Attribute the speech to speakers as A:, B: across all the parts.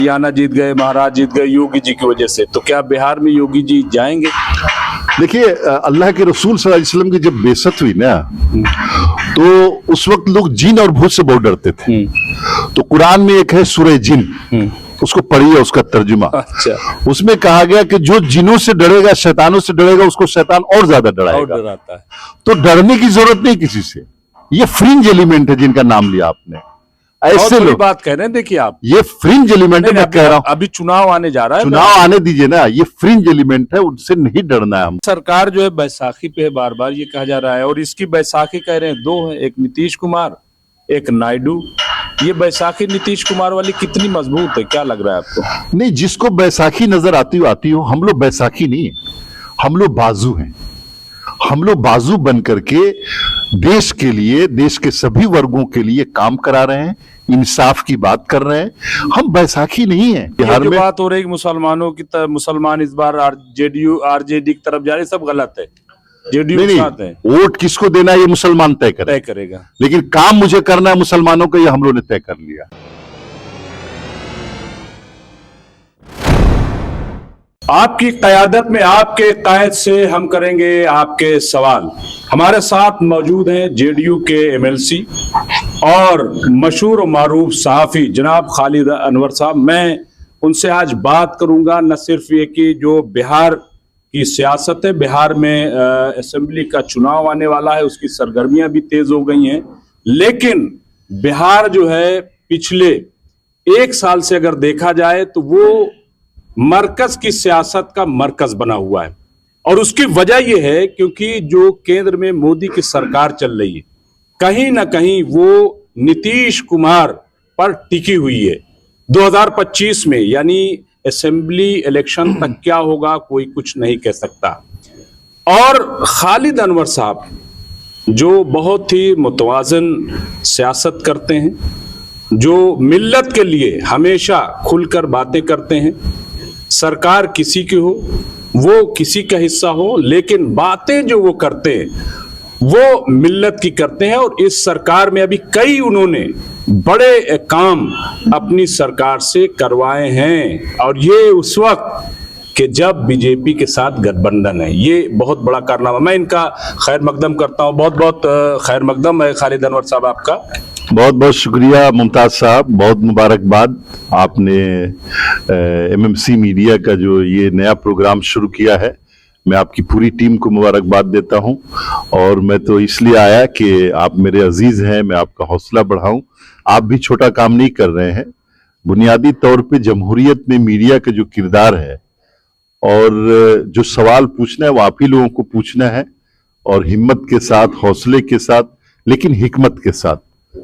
A: हरियाणा जीत गए, महाराज जीत गए योगी जी की वजह से, तो क्या बिहार में योगी जी जाएंगे?
B: देखिए, अल्लाह के रसूल सल्लल्लाहु अलैहि वसल्लम की जब बेइज्जत हुई ना, तो उस वक्त लोग जिन और भूत से बहुत डरते थे। तो कुरान में एक है सूरह जिन, उसको पढ़िए, उसका तर्जुमा।
A: अच्छा।
B: उसमें कहा गया कि जो जिनों से डरेगा, शैतानों से डरेगा, उसको शैतान और ज्यादा डराएगा।
A: और डराता है।
B: तो डरने की जरूरत नहीं किसी से। ये फ्रिंज एलिमेंट है जिनका नाम लिया आपने, ऐसे लोग
A: बात कह रहे हैं। देखिए आप,
B: ये फ्रिंज एलिमेंट है, मैं कह रहा हूं।
A: अभी चुनाव आने जा रहा है,
B: चुनाव आने दीजिए ना, ये फ्रिंज एलिमेंट है, उनसे नहीं डरना है हम।
A: सरकार जो है बैसाखी पे बार बार ये कहा जा रहा है, और इसकी बैसाखी कह रहे हैं दो है, एक नीतीश कुमार, एक नायडू। ये बैसाखी नीतीश कुमार वाली कितनी मजबूत है, क्या लग रहा है आपको?
B: नहीं, जिसको बैसाखी नजर आती हो, हम लोग बैसाखी नहीं है, हम लोग बाजू हैं। हम लोग बाजू बन करके देश के लिए, देश के सभी वर्गों के लिए काम करा रहे हैं, इंसाफ की बात कर रहे हैं। हम बैसाखी नहीं है। बिहार में
A: बात हो रही मुसलमानों की, मुसलमान इस बार जेडीयू आरजेडी की तरफ जा रहे, सब गलत है। जेडीयू के साथ है।
B: वोट किसको देना है ये मुसलमान तय
A: करेगा,
B: लेकिन काम मुझे करना है मुसलमानों का, ये हम लोगों ने तय कर लिया।
A: आपकी क़यादत में, आपके कायद से हम करेंगे आपके सवाल। हमारे साथ मौजूद हैं जेडीयू के एमएलसी और मशहूर और मारूफ सहाफ़ी जनाब खालिद अनवर साहब। मैं उनसे आज बात करूंगा न सिर्फ ये कि जो बिहार की सियासत है, बिहार में असेंबली का चुनाव आने वाला है, उसकी सरगर्मियां भी तेज हो गई हैं, लेकिन बिहार जो है पिछले एक साल से अगर देखा जाए तो वो मरकज की सियासत का मरकज बना हुआ है। और उसकी वजह यह है क्योंकि जो केंद्र में मोदी की सरकार चल रही है, कहीं ना कहीं वो नीतीश कुमार पर टिकी हुई है। 2025 में यानी असेंबली इलेक्शन तक क्या होगा कोई कुछ नहीं कह सकता। और खालिद अनवर साहब जो बहुत ही मुतवाज़न सियासत करते हैं, जो मिल्लत के लिए हमेशा खुलकर बातें करते हैं, सरकार किसी की हो, वो किसी का हिस्सा हो, लेकिन बातें जो वो करते हैं वो मिल्लत की करते हैं। और इस सरकार में अभी कई उन्होंने बड़े काम अपनी सरकार से करवाए हैं, और ये उस वक्त कि जब बीजेपी के साथ गठबंधन है। ये बहुत बड़ा कारनामा। मैं इनका खैर मकदम करता हूं। बहुत बहुत खैर मकदम है खालिद अनवर साहब आपका।
B: बहुत बहुत शुक्रिया मुमताज साहब, बहुत मुबारकबाद। आपने एमएमसी मीडिया का जो ये नया प्रोग्राम शुरू किया है, मैं आपकी पूरी टीम को मुबारकबाद देता हूं। और मैं तो इसलिए आया कि आप मेरे अजीज हैं, मैं आपका हौसला बढ़ाऊं। आप भी छोटा काम नहीं कर रहे हैं। बुनियादी तौर पे जमहूरियत में मीडिया का जो किरदार है और जो सवाल पूछना है वो आप ही लोगों को पूछना है, और हिम्मत के साथ, हौसले के साथ, लेकिन हिकमत के साथ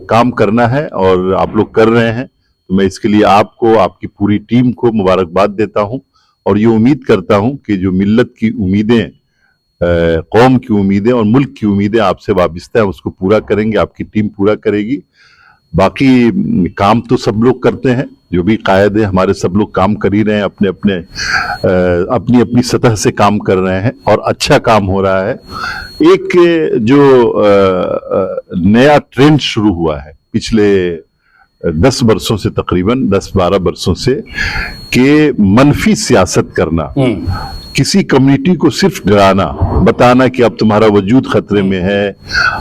B: काम करना है, और आप लोग कर रहे हैं। तो मैं इसके लिए आपको, आपकी पूरी टीम को मुबारकबाद देता हूं, और ये उम्मीद करता हूं कि जो मिल्लत की उम्मीदें, कौम की उम्मीदें और मुल्क की उम्मीदें आपसे वाबस्ता है, उसको पूरा करेंगे, आपकी टीम पूरा करेगी। बाकी काम तो सब लोग करते हैं, जो भी कायद है हमारे, सब लोग काम कर ही रहे हैं, अपने अपने अपनी अपनी सतह से काम कर रहे हैं, और अच्छा काम हो रहा है। एक जो नया ट्रेंड शुरू हुआ है पिछले 10 वर्षों से, तकरीबन 10-12 वर्षों से, कि मनफी सियासत करना, किसी कम्युनिटी को सिर्फ डराना, बताना कि अब तुम्हारा वजूद खतरे में है,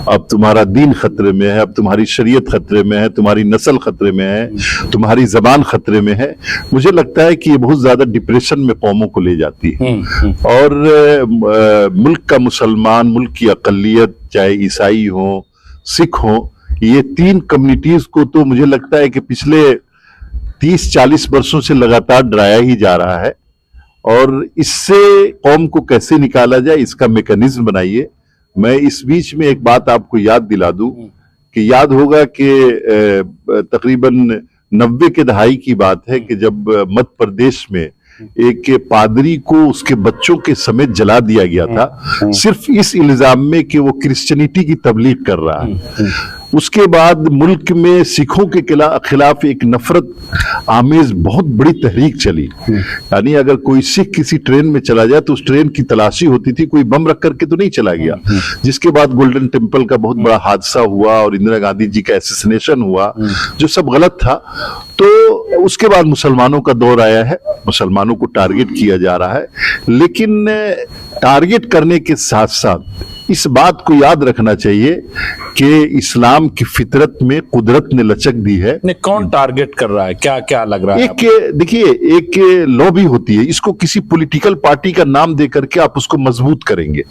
B: अब तुम्हारा दीन खतरे में है, अब तुम्हारी शरीयत खतरे में है, तुम्हारी नस्ल खतरे में है, तुम्हारी जबान खतरे में है। मुझे लगता है कि ये बहुत ज्यादा डिप्रेशन में कौमों को ले जाती है। और मुल्क का मुसलमान, मुल्क की अकलियत, चाहे ईसाई हो, सिख हो, ये 3 कम्युनिटीज को तो मुझे लगता है कि पिछले 30-40 वर्षों से लगातार डराया ही जा रहा है। और इससे कौम को कैसे निकाला जाए, इसका मैकेनिज्म बनाइए। मैं इस बीच में एक बात आपको याद दिला दूं कि याद होगा कि तकरीबन 90 के दहाई की बात है कि जब मध्य प्रदेश में एक पादरी को उसके बच्चों के समेत जला दिया गया था, सिर्फ इस इल्जाम में कि वो क्रिश्चियनिटी की तबलीग कर रहा है। उसके बाद मुल्क में सिखों के खिलाफ एक नफरत आमेज बहुत बड़ी तहरीक चली। यानी अगर कोई सिख किसी ट्रेन में चला जाए तो उस ट्रेन की तलाशी होती थी, कोई बम रख करके तो नहीं चला गया। जिसके बाद गोल्डन टेम्पल का बहुत बड़ा हादसा हुआ और इंदिरा गांधी जी का एसेसिनेशन हुआ, जो सब गलत था। तो उसके बाद मुसलमानों का दौर आया है, मुसलमानों को टारगेट किया जा रहा है। लेकिन टारगेट करने के साथ साथ इस बात को याद रखना चाहिए कि इस्लाम की फितरत में कुदरत ने लचक दी है।
A: नहीं, कौन टारगेट कर रहा है, क्या क्या लग रहा है?
B: देखिए, एक लॉबी होती है, इसको किसी पॉलिटिकल पार्टी का नाम दे करके आप उसको मजबूत करेंगे।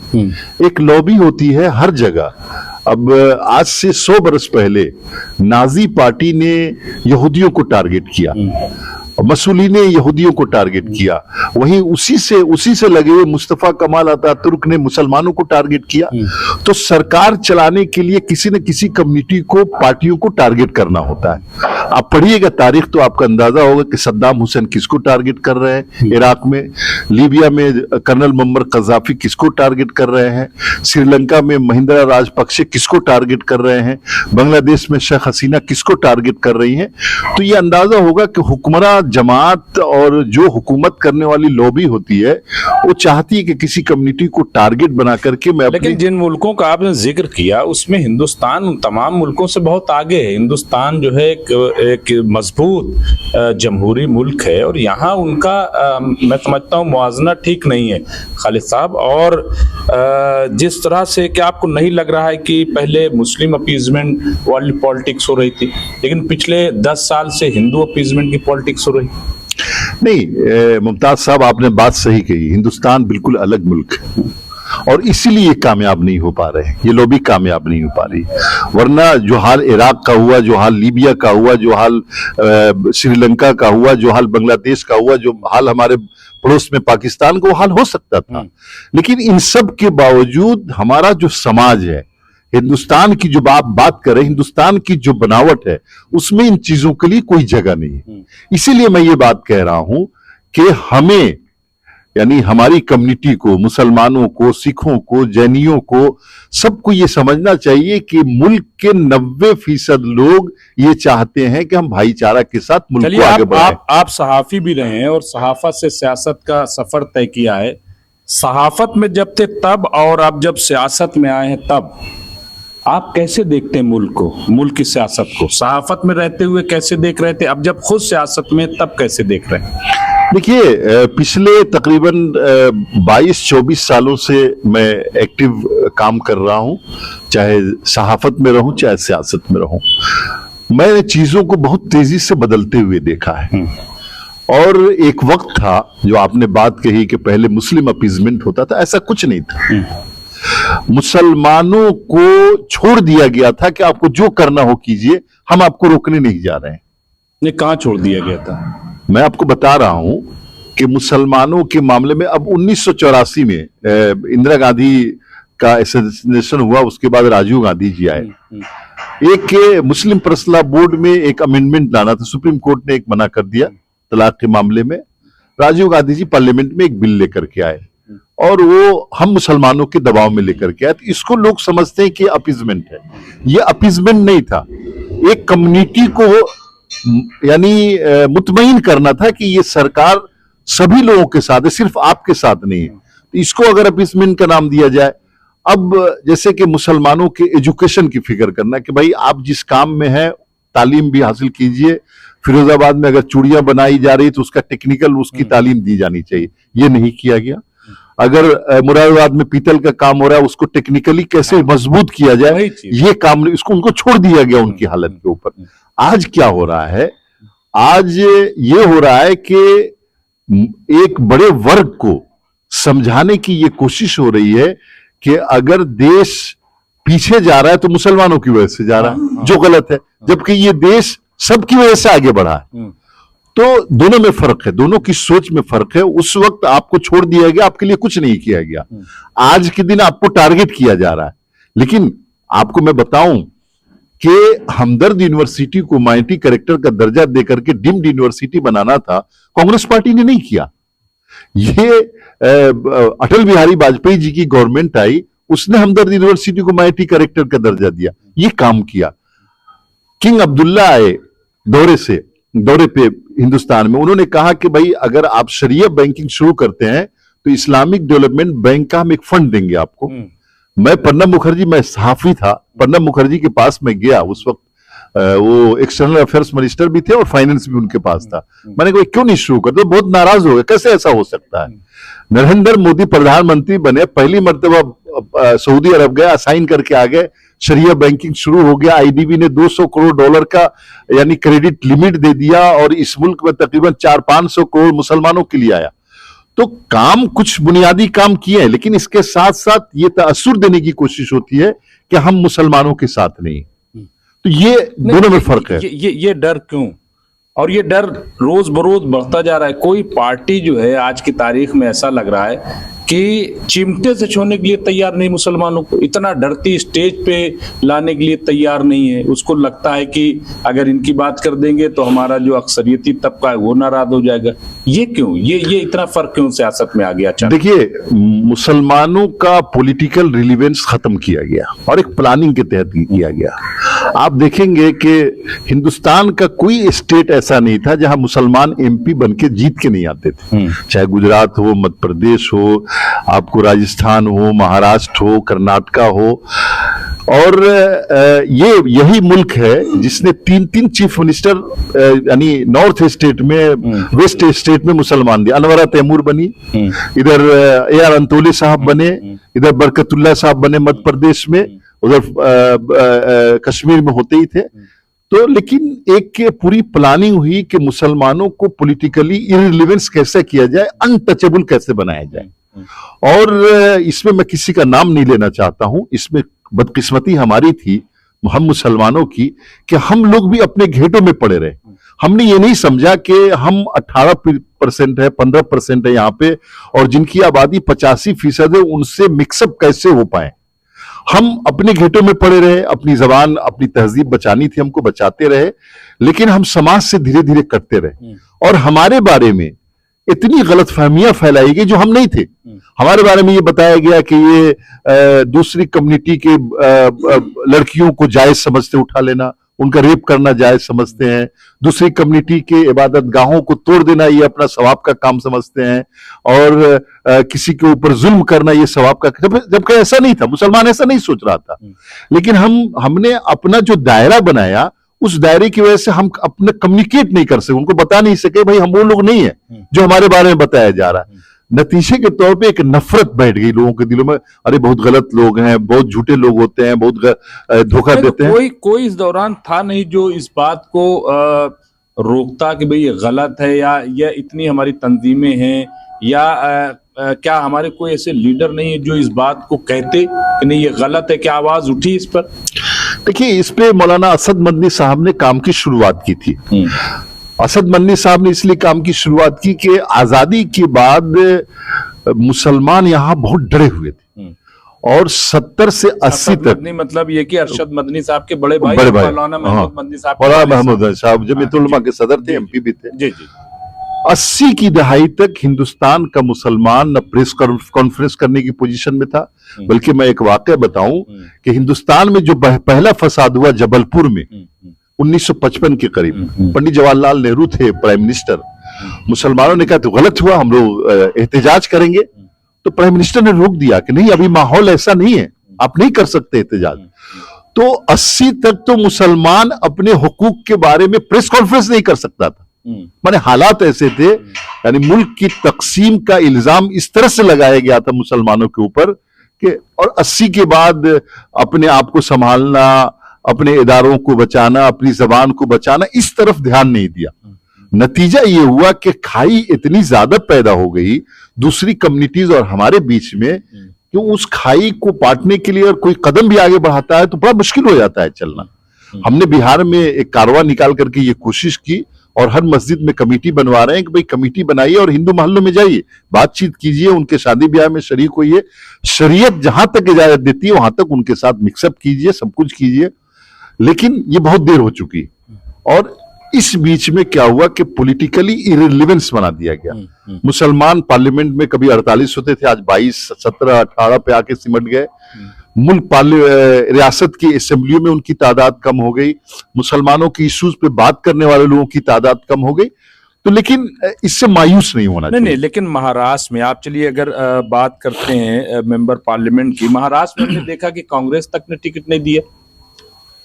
B: एक लॉबी होती है हर जगह। अब आज से 100 बरस पहले नाजी पार्टी ने यहूदियों को टारगेट किया, मसूली ने यहूदियों को टारगेट किया। वहीं उसी से लगे हुए मुस्तफा कमाल अतातुर्क ने मुसलमानों को टारगेट किया। तो सरकार चलाने के लिए किसी न किसी कम्युनिटी को, पार्टियों को टारगेट करना होता है। आप पढ़िएगा तारीख तो आपका अंदाजा होगा कि सद्दाम हुसैन किसको टारगेट कर रहे हैं इराक में, लीबिया में कर्नल मुअम्मर कज़ाफी किसको टारगेट कर रहे हैं, श्रीलंका में महिंद्रा राजपक्षे किसको टारगेट कर रहे हैं, बांग्लादेश में शेख हसीना किसको टारगेट कर रही हैं। तो ये अंदाजा होगा कि हुक्मरान जमात और जो हुकूमत करने वाली लॉबी होती है वो चाहती है कि किसी कम्युनिटी को टारगेट बना करके मैं
A: लेकिन जिन मुल्कों का आपने जिक्र किया उसमें हिंदुस्तान उन तमाम मुल्कों से बहुत आगे है। हिंदुस्तान जो है एक मजबूत जमहूरी मुल्क है और यहाँ उनका मैं समझता हूँ मुआवजना ठीक नहीं है खालिद साहब। और जिस तरह से, क्या आपको नहीं लग रहा है कि पहले मुस्लिम अपीजमेंट वाली पॉलिटिक्स हो रही थी, लेकिन पिछले 10 साल से हिंदू अपीजमेंट की पॉलिटिक्स हो रही?
B: नहीं मुमताज साहब, आपने बात सही कही। हिंदुस्तान बिल्कुल अलग मुल्क है और इसीलिए कामयाब नहीं हो पा रहे हैं, ये लॉबी कामयाब नहीं हो पा रही। वरना जो हाल इराक का हुआ, जो हाल लीबिया का हुआ, जो हाल श्रीलंका का हुआ, जो हाल बांग्लादेश का हुआ, जो हाल हमारे पड़ोस में पाकिस्तान का, वो हाल हो सकता था। लेकिन इन सब के बावजूद हमारा जो समाज है, हिंदुस्तान की जो आप बात करें, हिंदुस्तान की जो बनावट है, उसमें इन चीजों के लिए कोई जगह नहीं है। इसीलिए मैं ये बात कह रहा हूं कि हमें, यानी हमारी कम्युनिटी को, मुसलमानों को, सिखों को, जैनियों को, सबको ये समझना चाहिए कि मुल्क के 90% लोग ये चाहते हैं कि हम भाईचारा के साथ मुल्क को आगे बढ़ाएं।
A: आप सहाफी भी रहे हैं और सहाफत से सियासत का सफर तय किया है। सहाफत में जब थे तब और आप जब सियासत में आए हैं तब, आप कैसे देखते हैं मुल्क को, मुल्क की सियासत को? सहाफत में रहते हुए कैसे देख रहे थे, अब जब खुद सियासत में तब कैसे देख रहे हैं?
B: देखिए, पिछले तकरीबन 22-24 सालों से मैं एक्टिव काम कर रहा हूं, चाहे सहाफत में रहूं चाहे सियासत में रहूं। मैंने चीजों को बहुत तेजी से बदलते हुए देखा है। और एक वक्त था, जो आपने बात कही कि पहले मुस्लिम अपीजमेंट होता था, ऐसा कुछ नहीं था। मुसलमानों को छोड़ दिया गया था कि आपको जो करना हो कीजिए, हम आपको रोकने नहीं जा रहे हैं।
A: नहीं, कहां छोड़ दिया गया था?
B: मैं आपको बता रहा हूं कि मुसलमानों के मामले में अब 1984 में इंदिरा गांधी का एसेसिनेशन हुआ, उसके बाद राजीव गांधी जी आए। एक मुस्लिम पर्सनल बोर्ड में एक अमेंडमेंट लाना था, सुप्रीम कोर्ट ने एक मना कर दिया तलाक के मामले में। राजीव गांधी जी पार्लियामेंट में एक बिल लेकर के आए और वो हम मुसलमानों के दबाव में लेकर के आए। तो इसको लोग समझते हैं कि अपीजमेंट है। ये अपीजमेंट नहीं था, एक कम्युनिटी को यानी मुतमईन करना था कि ये सरकार सभी लोगों के साथ है, सिर्फ आपके साथ नहीं है। तो इसको अगर अपीजमेंट का नाम दिया जाए, अब जैसे कि मुसलमानों के एजुकेशन की फिक्र करना कि भाई आप जिस काम में हैं तालीम भी हासिल कीजिए। फिरोजाबाद में अगर चूड़ियां बनाई जा रही तो उसका टेक्निकल उसकी तालीम दी जानी चाहिए, ये नहीं किया गया। अगर मुरादाबाद में पीतल का काम हो रहा है, उसको टेक्निकली कैसे मजबूत किया जाए, ये काम इसको उनको छोड़ दिया गया उनकी हालत के ऊपर। आज क्या हो रहा है? आज ये हो रहा है कि एक बड़े वर्ग को समझाने की ये कोशिश हो रही है कि अगर देश पीछे जा रहा है तो मुसलमानों की वजह से जा रहा है, जो गलत है, जबकि ये देश सबकी वजह से आगे बढ़ा है। तो दोनों में फर्क है, दोनों की सोच में फर्क है। उस वक्त आपको छोड़ दिया गया, आपके लिए कुछ नहीं किया गया। आज के दिन आपको टारगेट किया जा रहा है। लेकिन आपको मैं बताऊं कि हमदर्द यूनिवर्सिटी को माइनॉरिटी करेक्टर का दर्जा देकर के डीम्ड यूनिवर्सिटी बनाना था, कांग्रेस पार्टी ने नहीं किया। ये अटल बिहारी वाजपेयी जी की गवर्नमेंट आई, उसने हमदर्द यूनिवर्सिटी को माइनॉरिटी करेक्टर का दर्जा दिया, ये काम किया। किंग अब्दुल्ला आए दौरे पे हिंदुस्तान में। उन्होंने कहा कि भाई अगर आप शरिया बैंकिंग शुरू करते हैं तो इस्लामिक डेवलपमेंट बैंक का हम एक फंड देंगे आपको। मैं प्रणब मुखर्जी, मैं सहाफी था, प्रणब मुखर्जी के पास मैं गया उस वक्त, वो एक्सटर्नल अफेयर्स मिनिस्टर भी थे और फाइनेंस भी उनके पास था। मैंने कहा क्यों नहीं शुरू करते? तो बहुत नाराज हो गए, कैसे ऐसा हो सकता है? नरेंद्र मोदी प्रधानमंत्री बने, पहली मर्तबा सऊदी अरब गए, असाइन करके आ गए, शरिया बैंकिंग शुरू हो गया। आईडीबी ने $200 करोड़ का यानी क्रेडिट लिमिट दे दिया और इस मुल्क में तकरीबन 400-500 करोड़ मुसलमानों के लिए आया। तो काम, कुछ बुनियादी काम किए हैं, लेकिन इसके साथ साथ ये तासुर देने की कोशिश होती है कि हम मुसलमानों के साथ नहीं। तो ये दोनों में फर्क है।
A: ये डर क्यों? और ये डर रोज बरोज बढ़ता जा रहा है। कोई पार्टी जो है आज की तारीख में ऐसा लग रहा है कि चिमटे से छोड़ने के लिए तैयार नहीं, मुसलमानों को इतना डरती स्टेज पे लाने के लिए तैयार नहीं है। उसको लगता है कि अगर इनकी बात कर देंगे तो हमारा जो अक्सरियती तबका है वो नाराज हो जाएगा। ये क्यों? ये इतना फर्क क्यों सियासत में आ गया?
B: देखिए, मुसलमानों का पॉलिटिकल रिलीवेंस खत्म किया गया और एक प्लानिंग के तहत किया गया। आप देखेंगे कि हिंदुस्तान का कोई स्टेट ऐसा नहीं था जहां मुसलमान एमपी बनके जीत के नहीं आते थे। चाहे गुजरात हो, मध्य प्रदेश हो, आपको राजस्थान हो, महाराष्ट्र हो, कर्नाटका हो। और ये यही मुल्क है जिसने 3-3 चीफ मिनिस्टर यानी नॉर्थ स्टेट में, वेस्ट स्टेट में मुसलमान दिए। अनवरा तैमूर बनी, इधर AR अंतोली साहब बने, इधर बरकतुल्ला साहब बने मध्य प्रदेश में, उधर कश्मीर में होते ही थे। तो लेकिन एक पूरी प्लानिंग हुई कि मुसलमानों को पॉलिटिकली इररिलेवेंस कैसे किया जाए, अनटचेबल कैसे बनाया जाए। और इसमें मैं किसी का नाम नहीं लेना चाहता हूं, इसमें बदकिस्मती हमारी थी, हम मुसलमानों की, कि हम लोग भी अपने घेटों में पड़े रहे। हमने ये नहीं समझा कि हम 18% है, 15% है यहाँ पे, और जिनकी आबादी 85% है, उनसे मिक्सअप कैसे हो पाए। हम अपने घेटों में पड़े रहे, अपनी जबान, अपनी तहजीब बचानी थी, हमको बचाते रहे, लेकिन हम समाज से धीरे धीरे कटते रहे और हमारे बारे में इतनी गलतफहमियां फैलाई गई जो हम नहीं थे। हमारे बारे में ये बताया गया कि ये दूसरी कम्युनिटी के लड़कियों को जायज समझते उठा लेना, उनका रेप करना जायज समझते हैं, दूसरी कम्युनिटी के इबादत गाहों को तोड़ देना ये अपना सवाब का काम समझते हैं, और किसी के ऊपर जुल्म करना ये सवाब का, जबकि ऐसा नहीं था। मुसलमान ऐसा नहीं सोच रहा था, लेकिन हमने अपना जो दायरा बनाया, उस दायरे की वजह से हम अपने कम्युनिकेट नहीं कर सके, उनको बता नहीं सके भाई हम वो लोग नहीं है जो हमारे बारे में बताया जा रहा है। नतीजे के तौर पे एक नफरत बैठ गई लोगों के दिलों में, अरे बहुत गलत लोग हैं, बहुत झूठे लोग होते हैं, बहुत धोखा देते हैं।
A: कोई इस दौरान था नहीं जो इस बात को रोकता कि भाई ये गलत है, या ये इतनी हमारी तंजीमें हैं, या क्या हमारे कोई ऐसे लीडर नहीं है जो इस बात को कहते कि नहीं ये गलत है? क्या आवाज उठी इस पर?
B: देखिए, इस पे मौलाना असद मदनी साहब ने काम की शुरुआत की थी। असद मदनी साहब ने इसलिए काम की शुरुआत की कि आजादी के बाद मुसलमान यहां बहुत डरे हुए थे, और 70 से 80 तक,
A: मतलब ये कि अरशद मदनी साहब के बड़े भाई मौलाना महमूद मदनी साहब,
B: मौलाना महमूद साहब जमीयत उलमा के सदर थे, एमपी भी थे।
A: जी जी।
B: 80 की दहाई तक हिंदुस्तान का मुसलमान न प्रेस कॉन्फ्रेंस करने की पोजीशन में था, बल्कि मैं एक वाकया बताऊं कि हिंदुस्तान में जो पहला फसाद हुआ जबलपुर में 1955 के करीब, पंडित जवाहरलाल नेहरू थे प्राइम मिनिस्टर। मुसलमानों ने कहा तो गलत हुआ, हम लोग एहतजाज करेंगे, तो प्राइम मिनिस्टर ने रोक दिया कि नहीं, अभी माहौल ऐसा नहीं है, आप नहीं कर सकते एहतजाज। तो 80 तक तो मुसलमान अपने हुकूक के बारे में प्रेस कॉन्फ्रेंस नहीं कर सकता था। माने हालात ऐसे थे, यानी मुल्क की तकसीम का इल्जाम इस तरह से लगाया गया था मुसलमानों के ऊपर कि, और 80 के बाद अपने आप को संभालना, अपने इदारों को बचाना, अपनी जबान को बचाना, इस तरफ ध्यान नहीं दिया। नतीजा ये हुआ कि खाई इतनी ज्यादा पैदा हो गई दूसरी कम्युनिटीज और हमारे बीच में कि उस खाई को पाटने के लिए और कोई कदम भी आगे बढ़ाता है तो बड़ा मुश्किल हो जाता है चलना। हमने बिहार में एक कारवां निकाल करके ये कोशिश की, और हर मस्जिद में कमेटी बनवा रहे हैं कि भाई कमेटी बनाइए और हिंदू मोहल्लों में जाइए, बातचीत कीजिए, उनके शादी ब्याह में शरीक होइए, शरीयत जहां तक इजाजत देती है वहां तक उनके साथ मिक्सअप कीजिए, सब कुछ कीजिए। लेकिन ये बहुत देर हो चुकी, और इस बीच में क्या हुआ कि पॉलिटिकली इररिलेवेंस बना दिया गया। मुसलमान पार्लियामेंट में कभी 48 होते थे, आज 22, 17, 18 पे आके सिमट गए। मुल्क रियासत की असेंबलियों में उनकी तादाद कम हो गई, मुसलमानों की इश्यूज पे बात करने वाले लोगों की तादाद कम हो गई। तो लेकिन इससे मायूस नहीं होना चाहिए।
A: नहीं, लेकिन महाराष्ट्र में आप चलिए अगर बात करते हैं मेंबर पार्लियामेंट की, महाराष्ट्र में हमने देखा कि कांग्रेस तक ने टिकट नहीं दिया।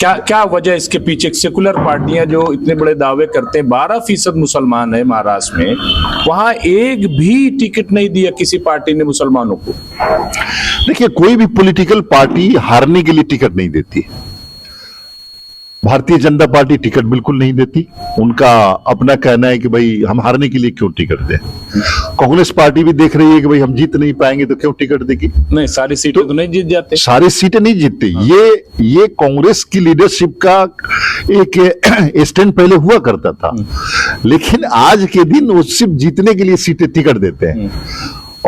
A: क्या क्या वजह इसके पीछे? सेकुलर पार्टियां जो इतने बड़े दावे करते हैं, 12% मुसलमान है महाराष्ट्र में, वहां एक भी टिकट नहीं दिया किसी पार्टी ने मुसलमानों को।
B: देखिए, कोई भी पॉलिटिकल पार्टी हारने के लिए टिकट नहीं देती। भारतीय जनता पार्टी टिकट बिल्कुल नहीं देती। उनका अपना कहना है कि भाई हम हारने के लिए क्यों टिकट दें। कांग्रेस पार्टी भी देख रही है कि भाई हम जीत नहीं पाएंगे तो क्यों टिकट देगी।
A: नहीं, सारी सीटें तो नहीं जीत जाते।
B: सारी सीटें नहीं जीतती। ये कांग्रेस की लीडरशिप का एक स्टैंड पहले हुआ करता था, लेकिन आज के दिन वो सिर्फ जीतने के लिए सीटें टिकट देते हैं।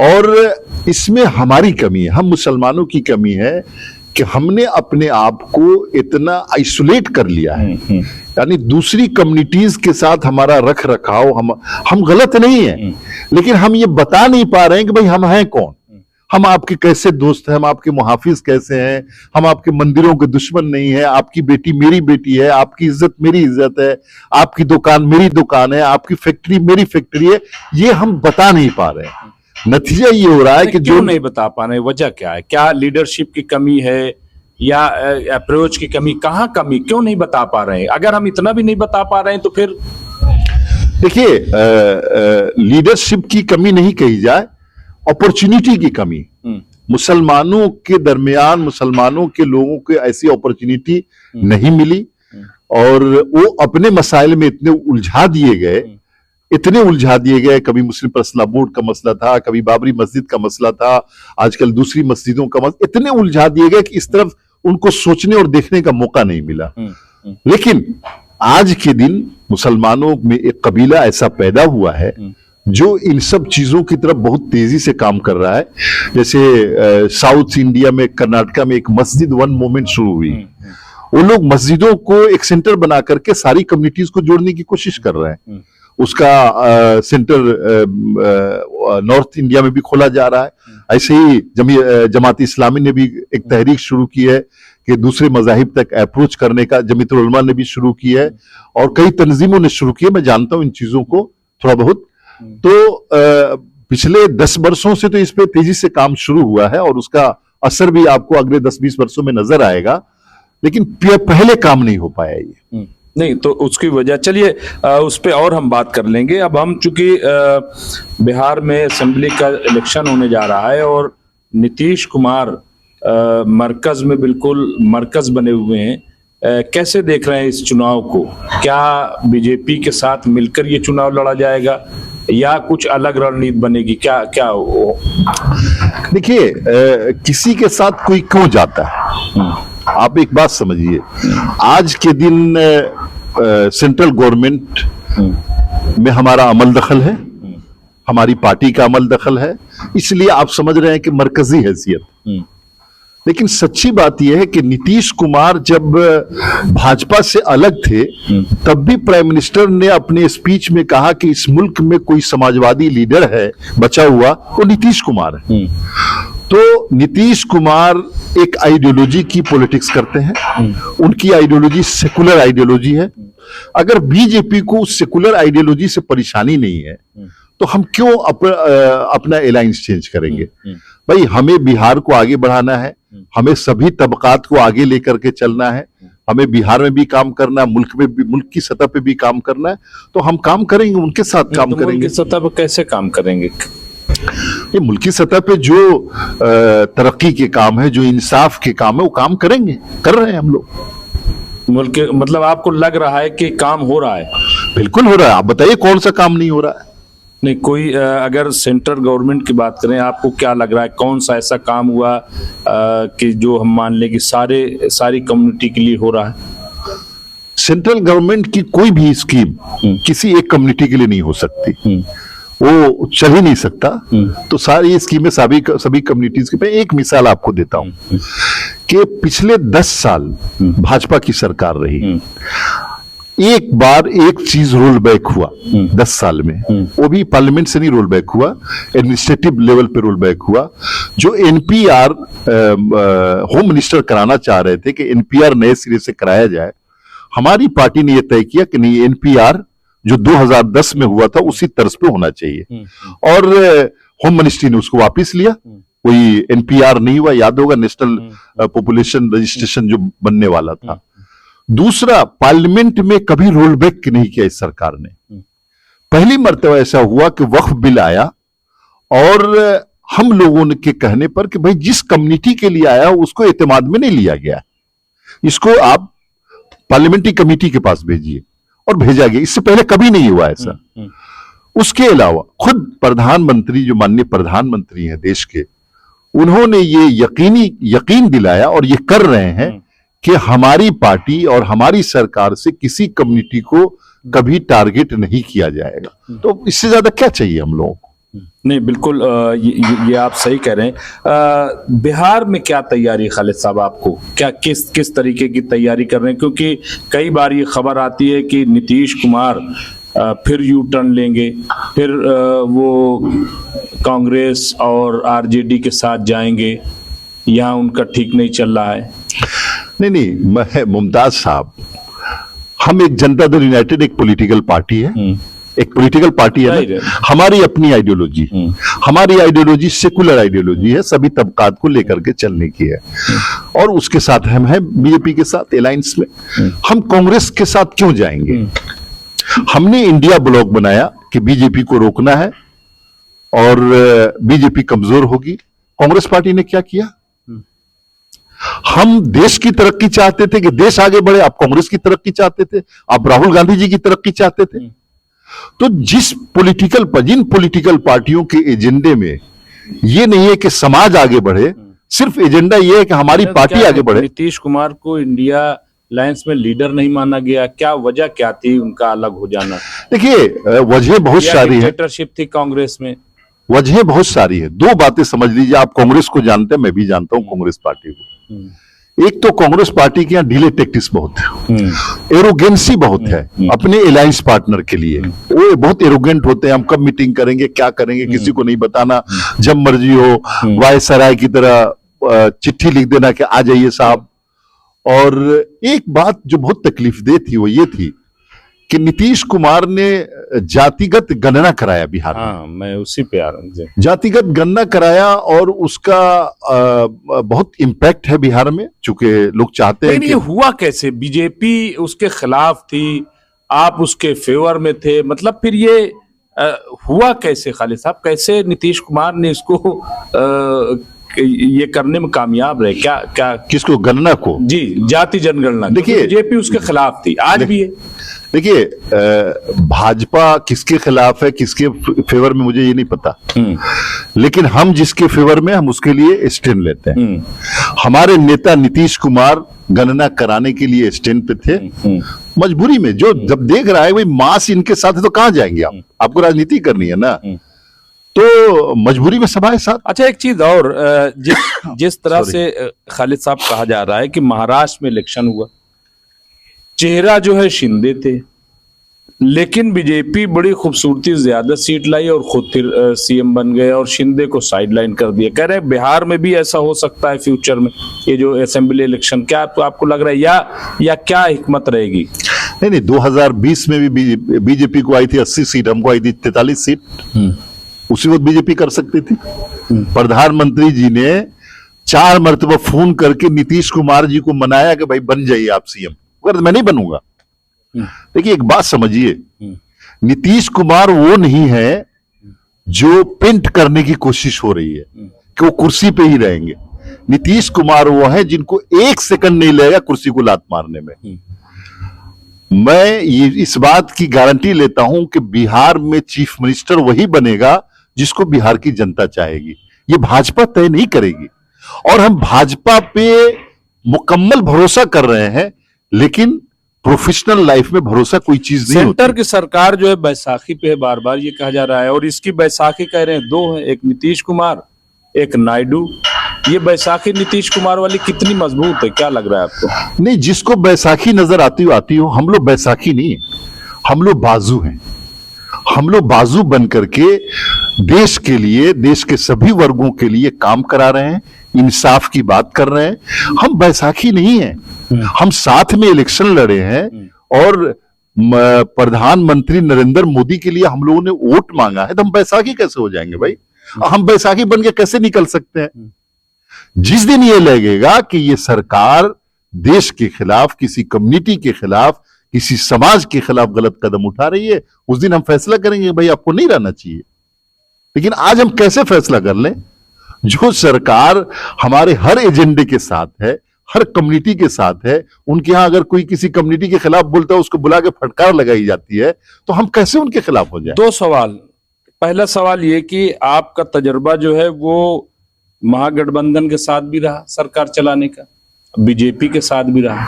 B: और इसमें हमारी कमी है, हम मुसलमानों की कमी है कि हमने अपने आप को इतना आइसोलेट कर लिया है। यानी दूसरी कम्युनिटीज के साथ हमारा रख रखाव, हम गलत नहीं है, लेकिन हम ये बता नहीं पा रहे हैं कि भाई हम हैं कौन, हम आपके कैसे दोस्त हैं, हम आपके मुहाफिज कैसे हैं, हम आपके मंदिरों के दुश्मन नहीं है, आपकी बेटी मेरी बेटी है, आपकी इज्जत मेरी इज्जत है, आपकी दुकान मेरी दुकान है, आपकी फैक्ट्री मेरी फैक्ट्री है। ये हम बता नहीं पा रहे हैं। नतीजा ये हो रहा है कि
A: जो नहीं बता पा रहे, वजह क्या है? क्या लीडरशिप की कमी है या अप्रोच की कमी? कहाँ कमी, क्यों नहीं बता पा रहे हैं? अगर हम इतना भी नहीं बता पा रहे हैं तो फिर
B: देखिए, लीडरशिप की कमी नहीं कही जाए, अपॉर्चुनिटी की कमी। मुसलमानों के दरमियान, मुसलमानों के लोगों को ऐसी अपॉर्चुनिटी नहीं मिली और वो अपने मसाइल में इतने उलझा दिए गए। कभी मुस्लिम पर्सनल बोर्ड का मसला था, कभी बाबरी मस्जिद का मसला था, आजकल दूसरी मस्जिदों का मसला, इतने उलझा दिए गए कि इस तरफ उनको सोचने और देखने का मौका नहीं मिला। लेकिन आज के दिन मुसलमानों में एक कबीला ऐसा पैदा हुआ है जो इन सब चीजों की तरफ बहुत तेजी से काम कर रहा है। जैसे साउथ इंडिया में, कर्नाटका में एक मस्जिद वन मूवमेंट शुरू हुई। वो लोग मस्जिदों को एक सेंटर बना करके सारी कम्युनिटीज को जोड़ने की कोशिश कर रहे हैं। उसका सेंटर नॉर्थ इंडिया में भी खोला जा रहा है। ऐसे ही जमात इस्लामी ने भी एक तहरीक शुरू की है कि दूसरे मजाहिब तक अप्रोच करने का, जमीयत उलमा ने भी शुरू की है और कई तंजीमों ने शुरू की है। मैं जानता हूं इन चीजों को थोड़ा बहुत। तो पिछले 10 वर्षों से तो इस पे तेजी से काम शुरू हुआ है और उसका असर भी आपको अगले 10-20 वर्षों में नजर आएगा, लेकिन पहले काम नहीं हो पाया ये।
A: नहीं, तो उसकी वजह, चलिए उस पे और हम बात कर लेंगे। अब हम चूंकि बिहार में असेंबली का इलेक्शन होने जा रहा है और नीतीश कुमार मरकज में बिल्कुल मरकज बने हुए हैं, कैसे देख रहे हैं इस चुनाव को? क्या बीजेपी के साथ मिलकर ये चुनाव लड़ा जाएगा या कुछ अलग रणनीति बनेगी? क्या क्या हो?
B: देखिए, किसी के साथ कोई क्यों जाता है? आप एक बात समझिए, आज के दिन सेंट्रल गवर्नमेंट में हमारा अमल दखल है, हमारी पार्टी का अमल दखल है, इसलिए आप समझ रहे हैं कि मरकजी हैसियत। लेकिन सच्ची बात यह है कि नीतीश कुमार जब भाजपा से अलग थे तब भी प्राइम मिनिस्टर ने अपने स्पीच में कहा कि इस मुल्क में कोई समाजवादी लीडर है बचा हुआ, वो नीतीश कुमार है। तो नीतीश कुमार एक आइडियोलॉजी की पॉलिटिक्स करते हैं। उनकी आइडियोलॉजी सेकुलर आइडियोलॉजी है। अगर बीजेपी को उस सेकुलर आइडियोलॉजी से परेशानी नहीं है तो हम क्यों अपना अलायंस चेंज करेंगे? भाई, हमें बिहार को आगे बढ़ाना है, हमें सभी तबकात को आगे लेकर के चलना है, हमें बिहार में भी काम करना है, मुल्क में भी, मुल्क की सतह पे भी काम करना है। तो हम काम करेंगे, उनके साथ काम करेंगे।
A: मुल्क की सतह पर कैसे काम करेंगे?
B: ये मुल्की सतह पे जो तरक्की के काम है, जो इंसाफ के काम है, वो काम करेंगे, कर रहे हैं हम लोग।
A: मुल्क मतलब आपको लग रहा है कि काम हो रहा है?
B: बिल्कुल हो रहा है। आप बताइए कौन सा काम नहीं हो रहा है?
A: नहीं, कोई अगर सेंट्रल गवर्नमेंट की बात करें, आपको क्या लग रहा है कौन सा ऐसा काम हुआ कि जो हम मान लें कि सारी कम्युनिटी के लिए हो रहा है?
B: सेंट्रल गवर्नमेंट की कोई भी स्कीम किसी एक कम्युनिटी के लिए नहीं हो सकती, वो चल ही नहीं सकता। तो सारी स्कीमें सभी कम्युनिटीज के पे। एक मिसाल आपको देता हूं कि पिछले 10 साल भाजपा की सरकार रही, एक बार एक चीज रोल बैक हुआ 10 साल में, वो भी पार्लियामेंट से नहीं रोल बैक हुआ, एडमिनिस्ट्रेटिव लेवल पे रोल बैक हुआ। जो एनपीआर होम मिनिस्टर कराना चाह रहे थे कि एनपीआर नए सिरे से कराया जाए, हमारी पार्टी ने यह तय किया कि नहीं, एनपीआर जो 2010 में हुआ था उसी तर्ज पे होना चाहिए, और होम मिनिस्ट्री ने उसको वापस लिया। कोई एनपीआर नहीं हुआ, याद होगा नेशनल पॉपुलेशन रजिस्ट्रेशन जो बनने वाला था। दूसरा, पार्लियामेंट में कभी रोल बैक नहीं किया इस सरकार ने। पहली मर्तबा ऐसा हुआ कि वक्फ बिल आया और हम लोगों के कहने पर कि भाई जिस कम्युनिटी के लिए आया उसको एतमाद में नहीं लिया गया, इसको आप पार्लियामेंट्री कमेटी के पास भेजिए, और भेजा गया। इससे पहले कभी नहीं हुआ ऐसा। उसके अलावा खुद प्रधानमंत्री, जो माननीय प्रधानमंत्री हैं देश के, उन्होंने ये यकीन दिलाया और ये कर रहे हैं कि हमारी पार्टी और हमारी सरकार से किसी कम्युनिटी को कभी टारगेट नहीं किया जाएगा। तो इससे ज्यादा क्या चाहिए हम लोगों को?
A: नहीं, बिल्कुल ये आप सही कह रहे हैं। बिहार में क्या तैयारी खालिद साहब, आपको क्या किस तरीके की तैयारी कर रहे हैं? क्योंकि कई बार ये खबर आती है कि नीतीश कुमार फिर यू टर्न लेंगे, फिर वो कांग्रेस और आरजेडी के साथ जाएंगे, यहाँ उनका ठीक नहीं चल रहा है।
B: नहीं, मुमताज साहब, हम एक जनता दल यूनाइटेड एक पॉलिटिकल पार्टी है, एक पॉलिटिकल पार्टी है ना, हमारी अपनी आइडियोलॉजी, हमारी आइडियोलॉजी सेकुलर आइडियोलॉजी है, सभी तबकात को लेकर के चलने की है, और उसके साथ हम हैं बीजेपी के साथ अलायंस में। हम कांग्रेस के साथ क्यों जाएंगे? हमने इंडिया ब्लॉक बनाया कि बीजेपी को रोकना है और बीजेपी कमजोर होगी। कांग्रेस पार्टी ने क्या किया? हम देश की तरक्की चाहते थे कि देश आगे बढ़े, आप कांग्रेस की तरक्की चाहते थे, आप राहुल गांधी जी की तरक्की चाहते थे। तो जिन पॉलिटिकल पार्टियों के एजेंडे में ये नहीं है कि समाज आगे बढ़े, सिर्फ एजेंडा ये है कि हमारी पार्टी आगे बढ़े।
A: नीतीश कुमार को इंडिया अलायंस में लीडर नहीं माना गया, क्या वजह क्या थी उनका अलग हो जाना?
B: देखिए, वजह बहुत सारी है।
A: डिक्टेटरशिप थी कांग्रेस में,
B: वजह बहुत सारी है। दो बातें समझ लीजिए, आप कांग्रेस को जानते हैं, मैं भी जानता हूं कांग्रेस पार्टी को। एक तो कांग्रेस पार्टी के यहाँ डिले टैक्टिस बहुत है, एरोगेंसी बहुत है अपने अलायंस पार्टनर के लिए। वो बहुत एरोगेंट होते हैं, हम कब मीटिंग करेंगे, क्या करेंगे, किसी को नहीं बताना, जब मर्जी हो वायसराय की तरह चिट्ठी लिख देना कि आ जाइए साहब। और एक बात जो बहुत तकलीफदेह थी वो ये थी कि नीतीश कुमार ने जातिगत गणना कराया बिहार में।
A: हाँ, मैं उसी पे आ रहा हूँ।
B: जातिगत गणना कराया और उसका बहुत इम्पैक्ट है बिहार में, चूंकि लोग चाहते हैं कि
A: ये हुआ कैसे? बीजेपी उसके खिलाफ थी, आप उसके फेवर में थे, मतलब फिर ये हुआ कैसे खालिद साहब? कैसे नीतीश कुमार ने इसको ये करने में कामयाब रहे? क्या
B: किसको? गणना को? जी,
A: जाति जनगणना। देखिए, बीजेपी उसके खिलाफ थी, आज भी है।
B: देखिए, भाजपा किसके खिलाफ है, किसके फेवर में, मुझे ये नहीं पता, लेकिन हम जिसके फेवर में, हम उसके लिए स्टैंड लेते हैं। हमारे नेता नीतीश कुमार गणना कराने के लिए स्टैंड पे थे, मजबूरी में। जो जब देख रहा है भाई मास इनके साथ है तो कहां जाएंगे आप? आपको राजनीति करनी है ना, तो मजबूरी में सभा है साथ।
A: अच्छा, एक चीज और, जिस तरह से खालिद साहब कहा जा रहा है कि महाराष्ट्र में इलेक्शन हुआ, चेहरा जो है शिंदे थे, लेकिन बीजेपी बड़ी खूबसूरती ज्यादा सीट लाई और खुद फिर सीएम बन गए और शिंदे को साइडलाइन कर दिया। कह रहे हैं बिहार में भी ऐसा हो सकता है फ्यूचर में, ये जो असेंबली इलेक्शन, क्या आपको लग रहा है, या क्या हिकमत रहेगी?
B: नहीं, 2020 में भी बीजेपी को आई थी 80 सीट, हमको आई थी 43 सीट। उसी वक्त बीजेपी कर सकती थी। प्रधानमंत्री जी ने 4 मरतबा फोन करके नीतीश कुमार जी को मनाया कि भाई बन जाइए आप सीएम, अगर मैं नहीं बनूंगा। देखिए, एक बात समझिए, नीतीश कुमार वो नहीं है जो पेंट करने की कोशिश हो रही है कि वो कुर्सी पे ही रहेंगे। नीतीश कुमार वो है जिनको 1 सेकंड नहीं लगेगा कुर्सी को लात मारने में। मैं ये इस बात की गारंटी लेता हूं कि बिहार में चीफ मिनिस्टर वही बनेगा जिसको बिहार की जनता चाहेगी, ये भाजपा तय नहीं करेगी। और हम भाजपा पे मुकम्मल भरोसा कर रहे हैं, लेकिन प्रोफेशनल लाइफ में भरोसा कोई चीज नहीं होती।
A: सेंटर की सरकार जो है बैसाखी पे है, बार बार ये कहा जा रहा है, और इसकी बैसाखी कह रहे हैं 2 है, एक नीतीश कुमार, एक नायडू। ये बैसाखी नीतीश कुमार वाली कितनी मजबूत है, क्या लग रहा है आपको?
B: नहीं, जिसको बैसाखी नजर आती हो, हम लोग बैसाखी नहीं है, हम लोग बाजू हैं। हम लोग बाजू बन करके देश के लिए, देश के सभी वर्गों के लिए काम करा रहे हैं, इंसाफ की बात कर रहे हैं। हम बैसाखी नहीं है, हम साथ में इलेक्शन लड़े हैं और प्रधानमंत्री नरेंद्र मोदी के लिए हम लोगों ने वोट मांगा है, तो हम बैसाखी कैसे हो जाएंगे भाई? हम बैसाखी बन के कैसे निकल सकते हैं? जिस दिन ये लगेगा कि ये सरकार देश के खिलाफ, किसी कम्युनिटी के खिलाफ, किसी समाज के खिलाफ गलत कदम उठा रही है, उस दिन हम फैसला करेंगे भाई आपको नहीं रहना चाहिए। लेकिन आज हम कैसे फैसला कर लें? जो सरकार हमारे हर एजेंडे के साथ है, हर कम्युनिटी के साथ है, उनके यहां अगर कोई किसी कम्युनिटी के खिलाफ बोलता है, उसको बुला के फटकार लगाई जाती है, तो हम कैसे उनके खिलाफ हो जाए?
A: दो सवाल। पहला सवाल ये कि आपका तजुर्बा जो है वो महागठबंधन के साथ भी रहा सरकार चलाने का, बीजेपी के साथ भी रहा,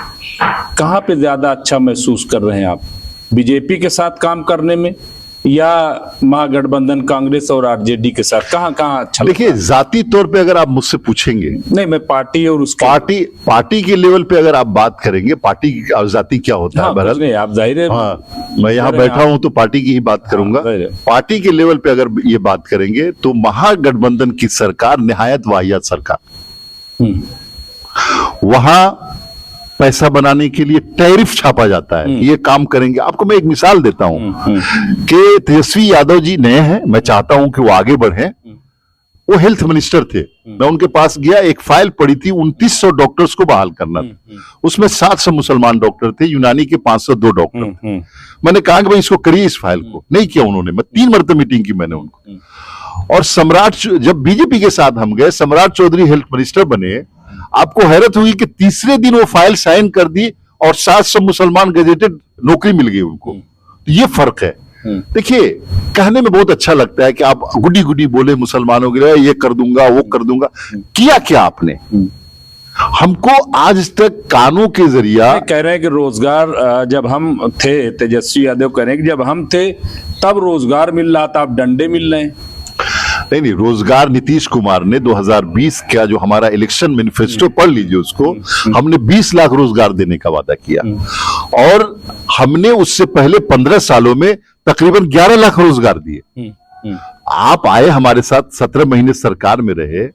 A: कहां पे ज्यादा अच्छा महसूस कर रहे हैं आप? बीजेपी के साथ काम करने में या महागठबंधन कांग्रेस और आरजेडी के साथ, कहां कहां अच्छा?
B: देखिए, जाती तौर पे अगर आप मुझसे पूछेंगे,
A: नहीं, मैं पार्टी और उसके
B: पार्टी के लेवल पे अगर आप बात करेंगे, पार्टी की जाति क्या होता है,
A: कुछ नहीं, आप जाहिर है,
B: हाँ, मैं यहाँ बैठा हूं तो पार्टी की ही बात करूंगा। पार्टी के लेवल पे अगर ये बात करेंगे तो महागठबंधन की सरकार निहायत वाहियात सरकार। वहां पैसा बनाने के लिए टैरिफ छापा जाता है, ये काम करेंगे। आपको मैं एक मिसाल देता हूं कि तेजस्वी यादव जी नए हैं, मैं चाहता हूं कि वो आगे बढ़े। वो हेल्थ मिनिस्टर थे, मैं उनके पास गया, एक फाइल पड़ी थी, 2900 डॉक्टर्स को बहाल करना था। उसमें 700 मुसलमान डॉक्टर थे, यूनानी के 502 डॉक्टर थे। मैंने कहा कि भाई इसको करिए, इस फाइल को। नहीं किया उन्होंने। मैं 3 मरतबा मीटिंग की मैंने उनको। और सम्राट, जब बीजेपी के साथ हम गए, सम्राट चौधरी हेल्थ मिनिस्टर बने, आपको हैरत हुई कि तीसरे दिन वो फाइल साइन कर दी और 700 मुसलमान गजेटेड नौकरी मिल गई उनको। तो ये फर्क है। देखिए, कहने में बहुत अच्छा लगता है कि आप गुडी गुडी बोले मुसलमानों के लिए, ये कर दूंगा, वो कर दूंगा। किया क्या आपने? हमको आज तक कानों के जरिया
A: कह रहे हैं कि रोजगार, जब हम थे, तेजस्वी यादव कह रहे हैं कि जब हम थे तब रोजगार मिल रहा था, अब डंडे मिल रहे हैं।
B: नहीं, रोजगार नीतीश कुमार ने 2020 का जो हमारा इलेक्शन मैनिफेस्टो पढ़ लीजिए उसको, हमने 20 लाख रोजगार देने का वादा किया और हमने उससे पहले 15 सालों में तकरीबन 11 लाख रोजगार दिए। आप आए हमारे साथ, 17 महीने सरकार में रहे।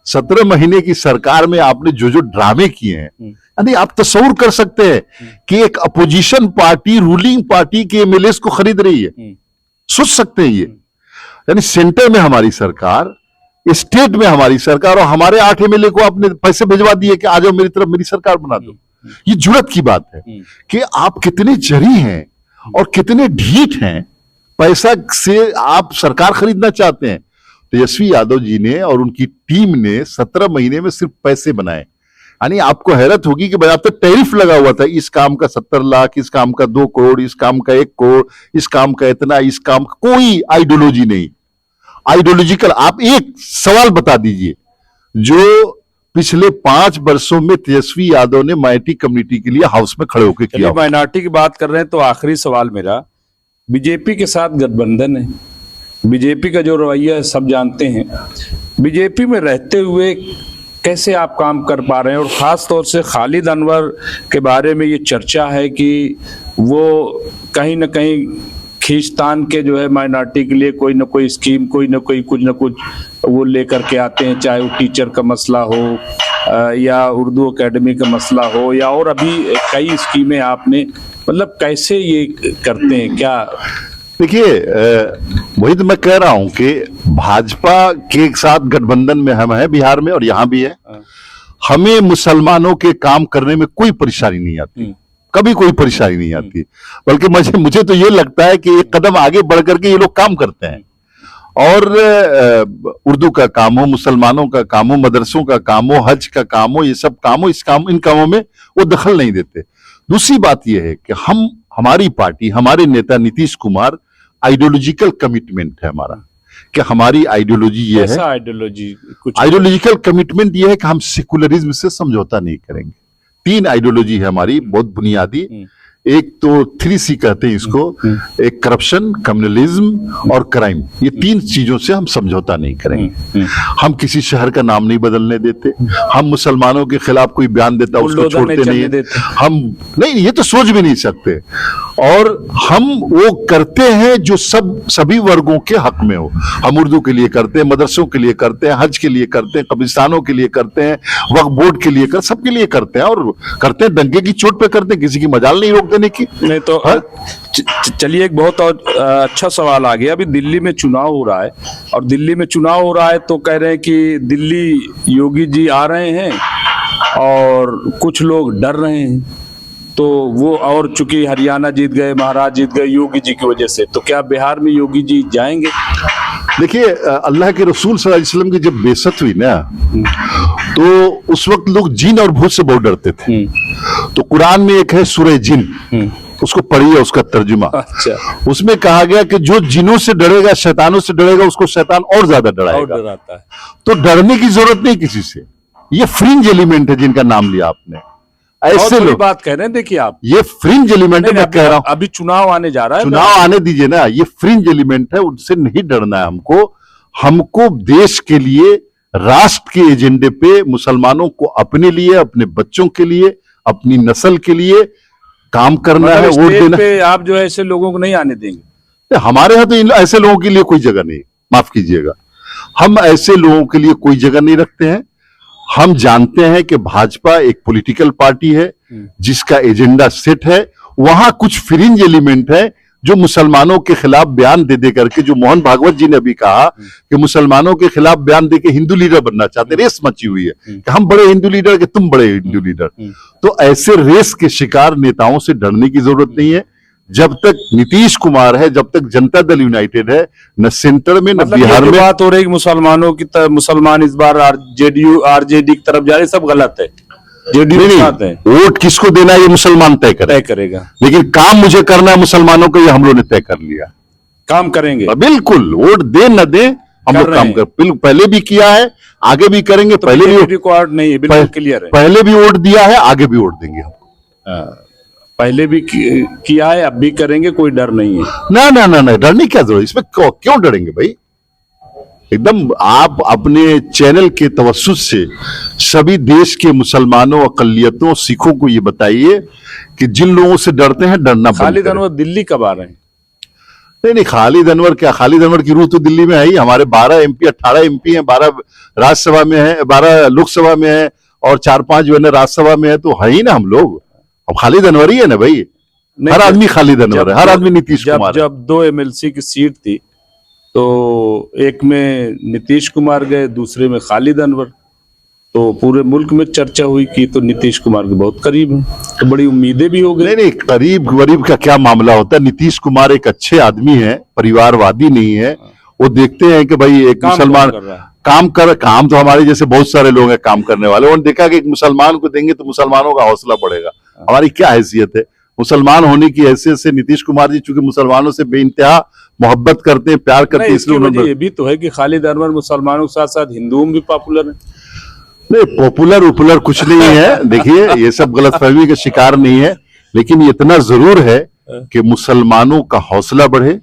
B: 17 महीने की सरकार में आपने जो जो ड्रामे किए हैं, यानी आप तस्वीर कर सकते हैं कि एक अपोजिशन पार्टी रूलिंग पार्टी के एमएलए को खरीद रही है। सोच सकते हैं ये, यानी सेंटर में हमारी सरकार, स्टेट में हमारी सरकार, और हमारे 8 एमएलए को आपने पैसे भिजवा दिए कि आ जाओ मेरी तरफ, मेरी सरकार बना दो। ये जुर्रत की बात है कि आप कितने जरी हैं और कितने ढीठ हैं। पैसा से आप सरकार खरीदना चाहते हैं। तेजस्वी यादव जी ने और उनकी टीम ने 17 महीने में सिर्फ पैसे बनाए। यानी आपको हैरत होगी कि भाई आप तो टैरिफ लगा हुआ था, इस काम का 70 लाख, इस काम का 2 करोड़, इस काम का 1 करोड़, इस काम का इतना, इस काम का कोई आइडियोलॉजी नहीं, आइडियोलॉजिकल। आप एक सवाल बता दीजिए जो पिछले 5 वर्षों में तेजस्वी यादव ने माइनॉरिटी कम्युनिटी के लिए हाउस में खड़े होकर किया।
A: माइनॉरिटी की बात कर रहे हैं तो आखिरी सवाल मेरा, बीजेपी के साथ गठबंधन है, बीजेपी का जो रवैया है सब जानते हैं। बीजेपी में रहते हुए कैसे आप काम कर पा रहे हैं? और खास तौर से खालिद अनवर के बारे में ये चर्चा है कि वो कहीं ना कहीं खींचतान के जो है माइनॉरिटी के लिए कोई ना कोई स्कीम, कोई ना कोई कुछ ना कुछ वो लेकर के आते हैं, चाहे वो टीचर का मसला हो या उर्दू एकेडमी का मसला हो, या और अभी कई स्कीमें आपने, मतलब कैसे ये करते हैं क्या?
B: देखिए, वही तो मैं कह रहा हूं कि भाजपा के साथ गठबंधन में हम हैं बिहार में और यहां भी है। हमें मुसलमानों के काम करने में कोई परेशानी नहीं आती, कभी कोई परेशानी नहीं आती। बल्कि मुझे तो ये लगता है कि एक कदम आगे बढ़ करके ये लोग काम करते हैं। और उर्दू का काम हो, मुसलमानों का काम हो, मदरसों का काम हो, हज का काम हो, ये सब काम हो, इन कामों में वो दखल नहीं देते। दूसरी बात यह है कि हमारी पार्टी, हमारे नेता नीतीश कुमार, आइडियोलॉजिकल कमिटमेंट है हमारा कि हमारी आइडियोलॉजी ये है, आइडियोलॉजिकल कमिटमेंट ये है कि हम सेकुलरिज्म से समझौता नहीं करेंगे। 3 आइडियोलॉजी है हमारी बहुत बुनियादी। एक तो 3C कहते हैं इसको, एक करप्शन, कम्युनलिज्म और क्राइम। ये 3 चीजों से हम समझौता नहीं करेंगे। हम किसी शहर का नाम नहीं बदलने देते, हम मुसलमानों के खिलाफ कोई बयान देता उसको छोड़ते नहीं है, हम नहीं, ये तो सोच भी नहीं सकते। और हम वो करते हैं जो सभी वर्गों के हक में हो। हम उर्दू के लिए करते हैं, मदरसों के लिए करते हैं, हज के लिए करते हैं, कब्रिस्तानों के लिए करते हैं, वक्फ बोर्ड के लिए सबके लिए करते हैं, और करते हैं डंके की चोट पे करते हैं, किसी की मजाल नहीं रोक देने की।
A: नहीं तो चलिए, एक बहुत और अच्छा सवाल आ गया। अभी दिल्ली में चुनाव हो रहा है, और दिल्ली में चुनाव हो रहा है तो कह रहे हैं कि दिल्ली योगी जी आ रहे हैं और कुछ लोग डर रहे हैं, तो वो, और चूंकि हरियाणा जीत गए, महाराष्ट्र जीत गए योगी जी की वजह से, तो क्या बिहार में योगी जी जाएंगे?
B: देखिए, अल्लाह के रसूल सल्लल्लाहु अलैहि वसल्लम की जब बेइज्जत हुई ना, तो उस वक्त लोग जिन और भूत से बहुत डरते थे। तो कुरान में एक है सूरह जिन, उसको पढ़िए, उसका तर्जुमा।
A: अच्छा।
B: उसमें कहा गया कि जो जिनों से डरेगा, शैतानों से डरेगा, उसको शैतान और ज्यादा डराएगा।
A: और डराता है।
B: तो डरने की जरूरत नहीं किसी से। ये फ्रिंज एलिमेंट है जिनका नाम लिया आपने, ऐसे लोग
A: बात कह रहे हैं। देखिए आप,
B: ये फ्रिंज एलिमेंट है, मैं कह रहा हूं।
A: अभी चुनाव आने जा रहा है,
B: चुनाव आने दीजिए ना, ये फ्रिंज एलिमेंट है, उनसे नहीं डरना है हमको देश के लिए, राष्ट्र के एजेंडे पे, मुसलमानों को अपने लिए, अपने बच्चों के लिए, अपनी नस्ल के लिए काम करना है, वोट देना
A: पे। आप जो है ऐसे लोगों को नहीं आने देंगे?
B: हमारे यहाँ तो ऐसे लोगों के लिए कोई जगह नहीं, माफ कीजिएगा, हम ऐसे लोगों के लिए कोई जगह नहीं रखते हैं। हम जानते हैं कि भाजपा एक पॉलिटिकल पार्टी है जिसका एजेंडा सेट है। वहां कुछ फ्रिंज एलिमेंट है जो मुसलमानों के खिलाफ बयान दे करके, जो मोहन भागवत जी ने अभी कहा कि मुसलमानों के खिलाफ बयान दे के हिंदू लीडर बनना चाहते, रेस मची हुई है कि हम बड़े हिंदू लीडर के तुम बड़े हिंदू लीडर। तो ऐसे रेस के शिकार नेताओं से डरने की जरूरत नहीं है। जब तक नीतीश कुमार है, जब तक जनता दल यूनाइटेड है, न सेंटर में न बिहार में
A: बात हो रही मुसलमानों की तरफ, मुसलमान इस बार जेडीयू आरजेडी की तरफ जा रहे, सब गलत है। जेडीयू है,
B: वोट किसको देना है ये मुसलमान तय
A: करेगा,
B: लेकिन काम मुझे करना है मुसलमानों को, ये हम लोगों ने तय कर लिया।
A: काम करेंगे,
B: बिल्कुल, वोट दे न दे, हम लोग काम कर, पहले भी किया है, आगे भी करेंगे।
A: तो
B: पहले भी
A: रिकॉर्ड नहीं है, बिल्कुल क्लियर है।
B: पहले भी वोट दिया है, आगे भी वोट देंगे हम।
A: पहले भी किया है, अब भी करेंगे, कोई डर नहीं है।
B: ना ना ना ना, डरने क्या जरूरत, इसमें क्यों डरेंगे भाई? एकदम आप अपने चैनल के तवज्जुह से सभी देश के मुसलमानों, अकलियतों, सिखों को ये बताइए कि जिन लोगों से डरते हैं, डरना।
A: खालिद अनवर दिल्ली कब आ रहे हैं?
B: नहीं, खालिद अनवर क्या, खालिद अनवर की रूह तो दिल्ली में है ही। हमारे 12 एमपी, 18 एमपी हैं, 12 राज्यसभा में है, 12 लोकसभा में है, और 4-5 जो है ना राज्यसभा में है, तो है ही ना हम लोग। अब खालिद अनवर ही है ना भाई, हर आदमी खालिद अनवर है, हर आदमी नीतीश कुमार।
A: जब 2 एमएलसी की सीट थी, तो एक में नीतीश कुमार गए, दूसरे में खालिद अनवर, तो पूरे मुल्क में चर्चा हुई कि तो नीतीश कुमार के बहुत करीब है, तो बड़ी उम्मीदें भी हो गई।
B: नहीं, करीब गरीब का क्या मामला होता है। नीतीश कुमार एक अच्छे आदमी है, परिवारवादी नहीं है। वो देखते हैं कि भाई एक मुसलमान काम तो हमारे जैसे बहुत सारे लोग हैं काम करने वाले, उन्होंने देखा कि एक मुसलमान को देंगे तो मुसलमानों का हौसला बढ़ेगा। हमारी क्या हैसियत है, मुसलमान होने की हैसियत से नीतीश कुमार जी चूंकि मुसलमानों से बेइंतहा मोहब्बत करते हैं, प्यार करते हैं, इसलिए उन्होंने।
A: ये भी तो है कि खालिद अनवर मुसलमानों के साथ साथ हिंदुओं में भी पॉपुलर है।
B: नहीं, पॉपुलर कुछ नहीं है। देखिए, ये सब गलतफहमी का शिकार नहीं है, लेकिन इतना जरूर है कि मुसलमानों का हौसला बढ़े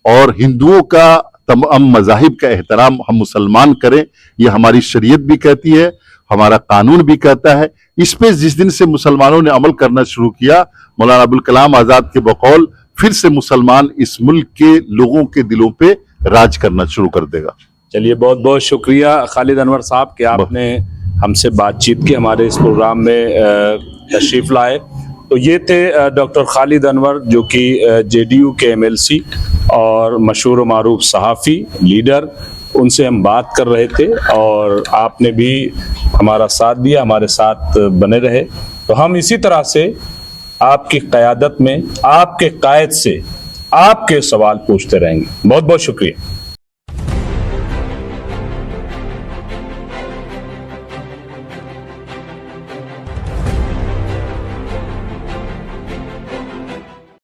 B: और हिंदुओं का तमाम मजाहिब का एहतराम हम मुसलमान करें। ये हमारी शरीयत भी कहती है, हमारा कानून भी कहता है। इस पे जिस दिन से मुसलमानों ने अमल करना शुरू किया, मौलाना अबुल कलाम आजाद के बकौल, फिर से मुसलमान इस मुल्क के लोगों के दिलों पे राज करना शुरू कर देगा।
A: चलिए, बहुत बहुत शुक्रिया खालिद अनवर साहब कि आपने हमसे बातचीत की, हमारे इस प्रोग्राम में तशरीफ लाए। तो ये थे डॉक्टर खालिद अनवर, जो कि जेडीयू के एमएलसी और मशहूर व मारूफ सहाफ़ी लीडर, उनसे हम बात कर रहे थे, और आपने भी हमारा साथ दिया, हमारे साथ बने रहे। तो हम इसी तरह से आपकी क़यादत में, आपके कायद से आपके सवाल पूछते रहेंगे। बहुत बहुत शुक्रिया।